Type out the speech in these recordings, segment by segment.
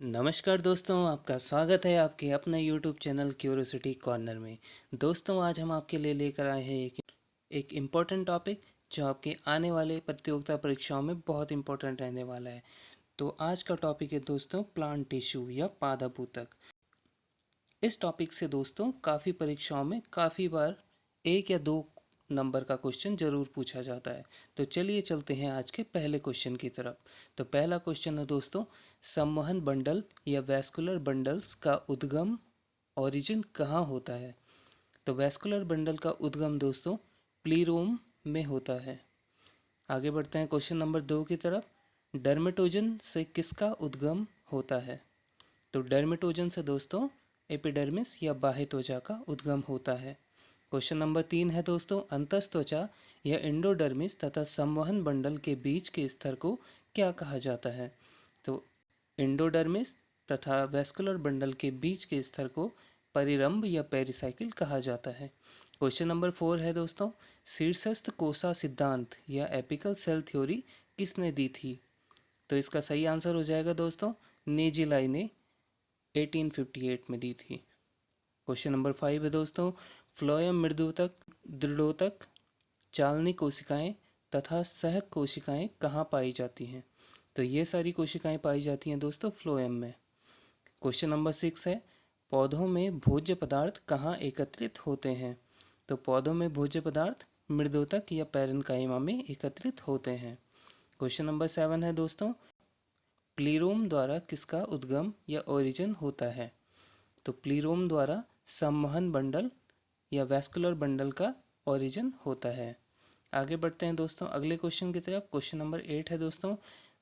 नमस्कार दोस्तों, आपका स्वागत है आपके अपने YouTube चैनल क्यूरियोसिटी कॉर्नर में। दोस्तों, आज हम आपके लिए लेकर आए हैं एक इम्पॉर्टेंट टॉपिक जो आपके आने वाले प्रतियोगिता परीक्षाओं में बहुत इम्पोर्टेंट रहने वाला है। तो आज का टॉपिक है दोस्तों प्लांट टिश्यू या पादप ऊतक। इस टॉपिक से दोस्तों काफ़ी परीक्षाओं में काफ़ी बार 1 या 2 नंबर का क्वेश्चन ज़रूर पूछा जाता है। तो चलिए चलते हैं आज के पहले क्वेश्चन की तरफ। तो पहला क्वेश्चन है दोस्तों, संवहन बंडल या वैस्कुलर बंडल्स का उद्गम ओरिजिन कहाँ होता है? तो वैस्कुलर बंडल का उद्गम दोस्तों प्लीरोम में होता है। आगे बढ़ते हैं क्वेश्चन नंबर 2 की तरफ। डर्मेटोजन से किसका उद्गम होता है? तो डर्मेटोजन से दोस्तों एपिडर्मिस या बाह्य त्वचा का उद्गम होता है। क्वेश्चन नंबर 3 है दोस्तों, अंतस्त्वचा या एंडोडर्मिस तथा संवहन बंडल के बीच के स्तर को क्या कहा जाता है? तो एंडोडर्मिस तथा वैस्कुलर बंडल के बीच के स्तर को परिरंभ या पेरिसाइकिल कहा जाता है। क्वेश्चन नंबर 4 है दोस्तों, शीर्षस्थ कोसा सिद्धांत या एपिकल सेल थ्योरी किसने दी थी? तो इसका सही आंसर हो जाएगा दोस्तों नेजिलाई ने 1858 में दी थी। क्वेश्चन नंबर 5 है दोस्तों, फ्लोएम मृदुतक, दृढ़ोतक, चालनी कोशिकाएं तथा सहक कोशिकाएं कहाँ पाई जाती हैं? तो ये सारी कोशिकाएं पाई जाती हैं दोस्तों फ्लोएम में। क्वेश्चन नंबर 6 है, पौधों में भोज्य पदार्थ कहाँ एकत्रित होते हैं? तो पौधों में भोज्य पदार्थ मृदुतक या पैरेन्काइमा में एकत्रित होते हैं। क्वेश्चन नंबर 7 है दोस्तों, प्लीरोम द्वारा किसका उद्गम या ओरिजिन होता है? तो प्लीरोम द्वारा संवहन बंडल या वैस्कुलर बंडल का ओरिजिन होता है। आगे बढ़ते हैं दोस्तों अगले क्वेश्चन की तरफ। क्वेश्चन नंबर 8 है दोस्तों,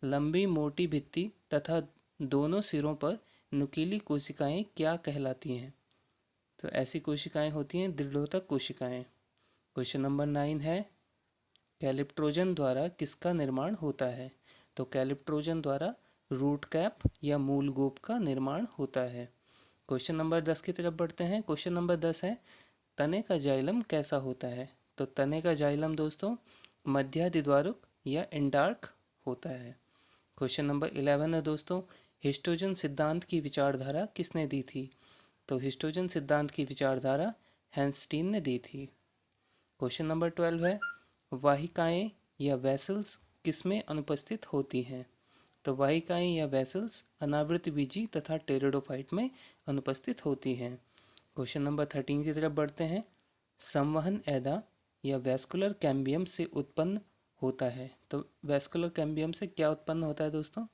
लंबी मोटी भित्ति तथा दोनों सिरों पर नुकीली कोशिकाएं क्या कहलाती हैं? तो ऐसी कोशिकाएं होती हैं दृढ़ोतक कोशिकाएं। क्वेश्चन नंबर 9 है, कैलिप्ट्रोजन द्वारा किसका निर्माण होता है? तो कैलिप्ट्रोजन द्वारा रूट कैप या मूल गोप का निर्माण होता है। क्वेश्चन नंबर 10 की तरफ बढ़ते हैं। क्वेश्चन नंबर 10 है, तने का जाइलम कैसा होता है? तो तने का जाइलम दोस्तों मध्यादिद्वारुक या इंडार्क होता है। क्वेश्चन नंबर 11 है दोस्तों, हिस्टोजन सिद्धांत की विचारधारा किसने दी थी? तो हिस्टोजन सिद्धांत की विचारधारा हैंस्टीन ने दी थी। क्वेश्चन नंबर 12 है, वाहिकाएं या वेसल्स किसमें अनुपस्थित होती हैं? तो वाहिकाएं या वेसल्स अनावृत बीजी तथा टेरिडोफाइट में अनुपस्थित होती हैं। क्वेश्चन नंबर 13 की तरफ बढ़ते हैं, संवहन ऐदा या वैस्कुलर कैम्बियम से उत्पन्न होता है। तो वैस्कुलर कैम्बियम से क्या उत्पन्न होता है दोस्तों?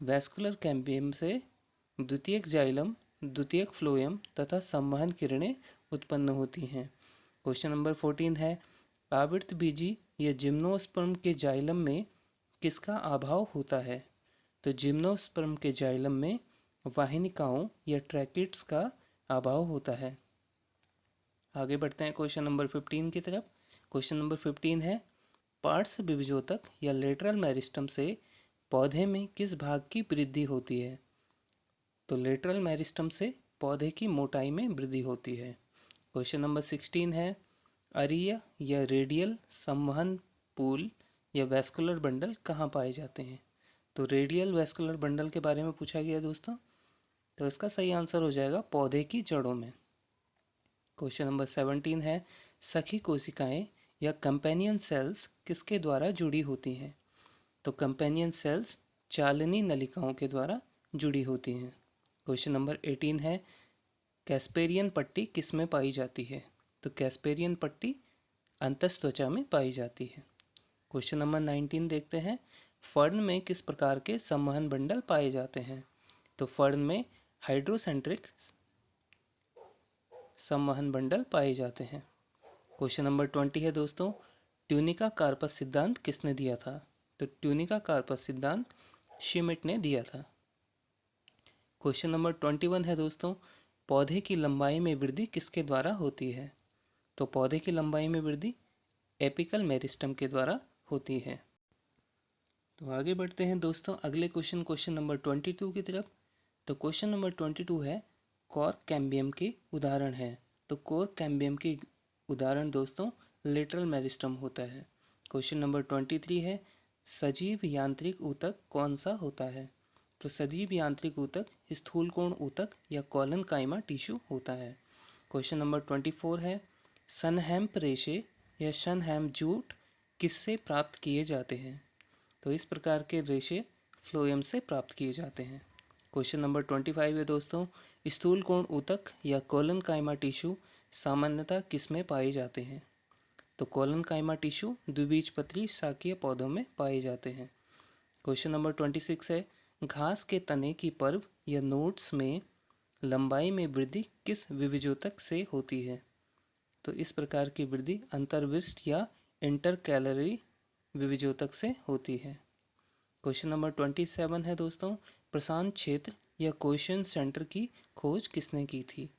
वैस्कुलर कैम्बियम से द्वितीयक जाइलम, द्वितीयक फ्लोएम तथा संवहन किरणें उत्पन्न होती हैं। क्वेश्चन नंबर 14 है, आवृत बीजी या जिम्नोस्पर्म के जाइलम में किसका अभाव होता है? तो जिम्नोस्पर्म के जाइलम में वाहिनिकाओं या ट्रैकिड्स का अभाव होता है। आगे बढ़ते हैं क्वेश्चन नंबर 15 की तरफ। क्वेश्चन नंबर 15 है, पार्श्व विभजोतक या लेटरल मेरिस्टम से पौधे में किस भाग की वृद्धि होती है? तो लेटरल मेरिस्टम से पौधे की मोटाई में वृद्धि होती है। क्वेश्चन नंबर 16 है, अरीय या रेडियल संवहन पूल या वैस्कुलर बंडल कहाँ पाए जाते हैं? तो रेडियल वैस्कुलर बंडल के बारे में पूछा गया दोस्तों। तो इसका सही आंसर हो जाएगा पौधे की जड़ों में। क्वेश्चन नंबर 17 है, सखी कोशिकाएं या कंपेनियन सेल्स किसके द्वारा जुड़ी होती हैं? तो कंपेनियन सेल्स चालनी नलिकाओं के द्वारा जुड़ी होती हैं। क्वेश्चन नंबर 18 है, कैस्पेरियन पट्टी किस में पाई जाती है? तो कैस्पेरियन पट्टी अंतस्त्वचा में पाई जाती है। क्वेश्चन नंबर 19 देखते हैं, फर्न में किस प्रकार के संवहन बंडल पाए जाते हैं? तो फर्न में हाइड्रोसेंट्रिक संवहन बंडल पाए जाते हैं। क्वेश्चन नंबर 20 है दोस्तों, ट्यूनिका कार्पस सिद्धांत किसने दिया था? तो ट्यूनिका कार्पस सिद्धांत शिमिट ने दिया था। क्वेश्चन नंबर 21 है दोस्तों, पौधे की लंबाई में वृद्धि किसके द्वारा होती है? तो पौधे की लंबाई में वृद्धि एपिकल मेरिस्टम के द्वारा होती है। तो आगे बढ़ते हैं दोस्तों अगले क्वेश्चन नंबर 22 की तरफ। तो क्वेश्चन नंबर 22 है, कॉर्क कैम्बियम के उदाहरण है। तो कॉर्क कैम्बियम के उदाहरण दोस्तों लेटरल मेरिस्टम होता है। क्वेश्चन नंबर 23 है, सजीव यांत्रिक ऊतक कौन सा होता है? तो सजीव यांत्रिक ऊतक स्थूलकोण ऊतक या कोलेनकाइमा टिश्यू होता है। क्वेश्चन नंबर 24 है, सनहैम्प रेशे या सनहैम्प जूट किससे प्राप्त किए जाते हैं? तो इस प्रकार के रेशे फ्लोएम से प्राप्त किए जाते हैं। क्वेश्चन नंबर 25 है दोस्तों, स्थूलकोण ऊतक या कोलेनकाइमा टिश्यू सामान्यतः किस में पाए जाते हैं? तो कोलेनकाइमा टिश्यू द्विबीजपत्री शाकीय पौधों में पाए जाते हैं। क्वेश्चन नंबर 26 है, घास के तने की पर्व या नोड्स में लंबाई में वृद्धि किस विविजोतक से होती है? तो इस प्रकार की वृद्धि अंतर्विष्ट या इंटरकैलरी विविजोतक से होती है। क्वेश्चन नंबर 27 है दोस्तों, प्रशांत क्षेत्र या क्वेश्चन सेंटर की खोज किसने की थी?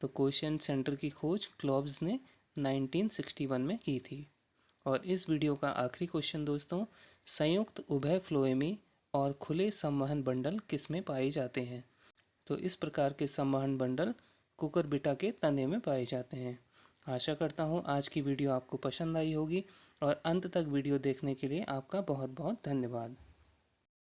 तो क्वेश्चन सेंटर की खोज क्लॉब्स ने 1961 में की थी। और इस वीडियो का आखिरी क्वेश्चन दोस्तों, संयुक्त उभय फ्लोएमी और खुले संवहन बंडल किस में पाए जाते हैं? तो इस प्रकार के संवहन बंडल कुकुरबिटा के तने में पाए जाते हैं। आशा करता हूँ आज की वीडियो आपको पसंद आई होगी और अंत तक वीडियो देखने के लिए आपका बहुत बहुत धन्यवाद।